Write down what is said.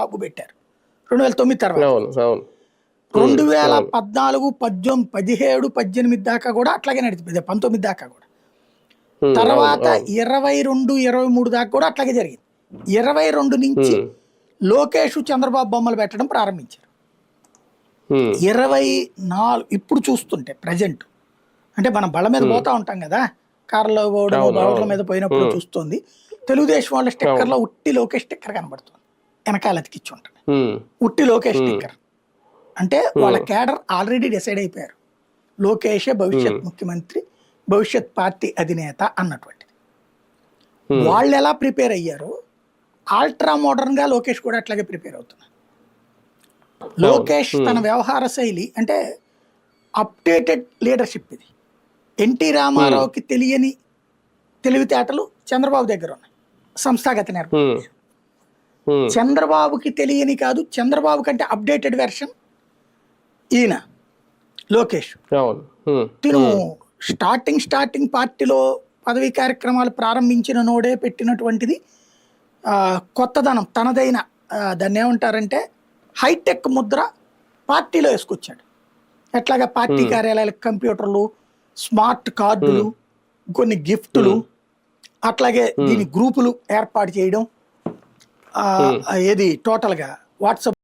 Hub పెట్టారు 2009 తర్వాత. అవును అవును 2014, 17, 18 దాకా కూడా అట్లాగే నడిచింది, 19 దాకా కూడా. అవును తర్వాత అవును 22, 23 దాకా కూడా అట్లాగే జరిగింది. 22 నుంచి లోకేష్ చంద్రబాబు బొమ్మలు పెట్టడం ప్రారంభించారు. 24 ఇప్పుడు చూస్తుంటే ప్రజెంట్ అంటే మనం బళ్ళ మీద పోతా ఉంటాం కదా, కార్లో పోవడం, అవును బళ్ళ అవును మీద పోయినప్పుడు చూస్తుంది. తెలుగుదేశం వాళ్ళ స్టిక్కర్ లో ఉట్టి లోకేష్ స్టిక్కర్ కనబడుతుంది, వెనకాల అతికిచ్చి ఉంటుంది ఉట్టి లోకేష్ స్టిక్కర్. అంటే వాళ్ళ క్యాడర్ ఆల్రెడీ డిసైడ్ అయిపోయారు, లోకేషే భవిష్యత్ ముఖ్యమంత్రి, భవిష్యత్ పార్టీ అధినేత అన్నటువంటిది. వాళ్ళు ఎలా ప్రిపేర్ అయ్యారో ఆల్ట్రా మోడర్న్ గా లోకేష్ కూడా అట్లాగే ప్రిపేర్ అవుతున్నారు. లోకేష్ తన వ్యవహార శైలి అంటే అప్డేటెడ్ లీడర్షిప్ ఇది. ఎన్టీ రామారావుకి తెలియని తెలివితేటలు చంద్రబాబు దగ్గర ఉన్నాయి, సంస్థాగత నిర్మాణం. చంద్రబాబుకి తెలియని కాదు, చంద్రబాబు కంటే అప్డేటెడ్ వెర్షన్ ఈయన లోకేష్. తిను స్టార్టింగ్ పార్టీలో పదవీ కార్యక్రమాలు ప్రారంభించిన నోడే పెట్టినటువంటిది కొత్తదనం, తనదైన దాన్ని ఏమంటారంటే హైటెక్ ముద్ర పార్టీలో వేసుకొచ్చాడు. ఎట్లాగా పార్టీ కార్యాలయాలకు కంప్యూటర్లు, స్మార్ట్ కార్డులు, కొన్ని గిఫ్టులు, అట్లాగే దీని గ్రూపులు ఏర్పాటు చేయడం, ఏది టోటల్గా వాట్సాప్